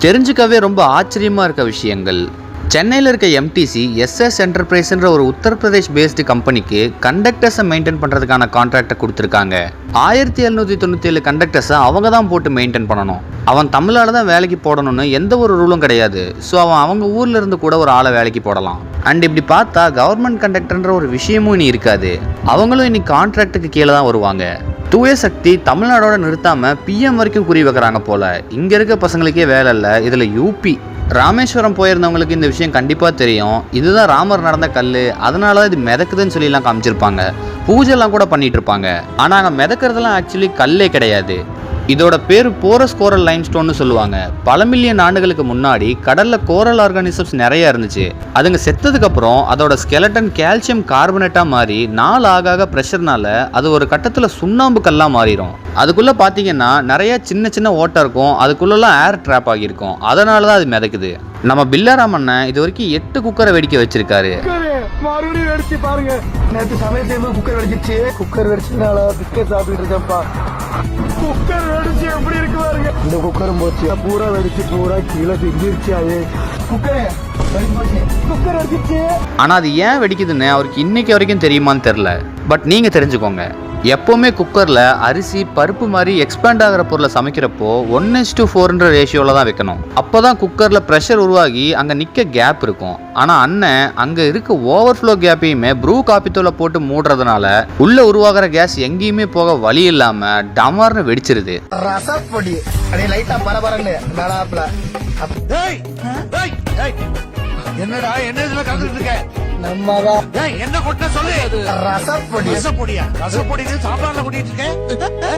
தெரிஞ்சுக்கவே ரொம்ப ஆச்சரியமா இருக்க விஷயங்கள். சென்னையில் இருக்க எம்டிசி எஸ்எஸ் என்டர்பிரைஸ்ன்ற ஒரு உத்தரப்பிரதேஷ் பேஸ்டு கம்பெனிக்கு கண்டக்டர்ஸை மெயின்டைன் பண்ணுறதுக்கான கான்ட்ராக்டை கொடுத்துருக்காங்க. 1797 கண்டக்டர்ஸை அவங்க தான் போட்டு மெயின்டைன் பண்ணணும். அவன் தமிழால் தான் வேலைக்கு போடணும்னு எந்த ஒரு ரூலும் கிடையாது. ஸோ அவன் அவங்க ஊரில் இருந்து கூட ஒரு ஆளை வேலைக்கு போடலாம். அண்ட் இப்படி பார்த்தா கவர்மெண்ட் கண்டக்டர்ன்ற ஒரு விஷயமும் இனி இருக்காது. அவங்களும் இன்னைக்கு கான்ட்ராக்டுக்கு கீழே தான் வருவாங்க. தூய சக்தி தமிழ்நாடோட நிறுத்தாம பிஎம் வரைக்கும் குறி வைக்கிறாங்க போல. இங்க இருக்க பசங்களுக்கே வேலை இல்லை. இதுல யூபி ராமேஸ்வரம் போயிருந்தவங்களுக்கு இந்த விஷயம் கண்டிப்பா தெரியும். இதுதான் ராமர் நடந்த கல், அதனாலதான் இது மிதக்குதுன்னு சொல்லி எல்லாம் காமிச்சிருப்பாங்க. பூஜை எல்லாம் கூட பண்ணிட்டு இருப்பாங்க. ஆனா அங்க மிதக்கிறதுலாம் ஆக்சுவலி கல்லே கிடையாது. இதோட பேர் போரஸ் கோரல் லைம்ஸ்டோன்னு சொல்லுவாங்க. பல மில்லியன் ஆண்டுகளுக்கு முன்னாடி கடல்ல கோரல் ஆர்கானிசம்ஸ் நிறைய இருந்துச்சு. அதுங்க செத்ததுக்கு அப்புறம் அதோட ஸ்கெலட்டன் கால்சியம் கார்பனேட்டா மாறி நாள் ஆக பிரஷர்னால அது ஒரு கட்டத்துல சுண்ணாம்பு கல்லா மாறிடும். அதுக்குள்ள பாத்தீங்கன்னா நிறைய சின்ன சின்ன ஓட்டை இருக்கும். அதுக்குள்ளெல்லாம் ஏர் ட்ராப் ஆகியிருக்கும். அதனாலதான் அது மிதக்குது. நம்ம பில்லாராமண்ண இது வரைக்கும் 8 குக்கரை வெடிக்க வச்சிருக்காரு. மறுபடியும் வெடிச்சு பாருங்க. நேற்று சமையல் செய்யும்போது குக்கர் வெடிச்சிச்சு. குக்கர் வெடிச்சதுனால பிஸ்கட் சாப்பிட்டு இருக்கேன்ப்பா. குக்கர் வெடிச்சு எப்படி இருக்கு பாருங்க. இந்த குக்கரும் போச்சு. பூரா வெடிச்சு பூரா கீழே செஞ்சிருச்சு. அது குக்கர் வெடிச்சிச்சு. ஆனா அது ஏன் வெடிக்குதுன்னு அவருக்கு இன்னைக்கு வரைக்கும் தெரியுமான்னு தெரியல. பட் நீங்க தெரிஞ்சுக்கோங்க, எப்போவுமே குக்கரில் அரிசி பருப்பு மாதிரி எக்ஸ்பேண்ட் ஆகிற பொருளை சமைக்கிறப்போ 1:4ன்ற ரேஷியோவில் தான் வைக்கணும். அப்போ தான் குக்கரில் ப்ரெஷர் உருவாகி அங்கே நிற்க கேப் இருக்கும். ஆனால் அண்ணன் அங்கே இருக்க ஓவர்ஃப்ளோ கேப்பையுமே ப்ரூ காப்பித்தூளை போட்டு மூடுறதுனால உள்ளே உருவாகிற கேஸ் எங்கேயுமே போக வழி இல்லாமல் டமார்னு வெடிச்சிருது. ரசப்பொடி அப்படியே லைட்டா பரபரன்னு நடாப்ல. என்னடா என்ன இதுல கலந்துட்டு இருக்க? நம்மதான் என்ன கொட்ட சொல்லு. ரசப்பொடி ரசப்பொடியா? ரசப்பொடி சாம்பார்ல கொட்டிட்டு இருக்க?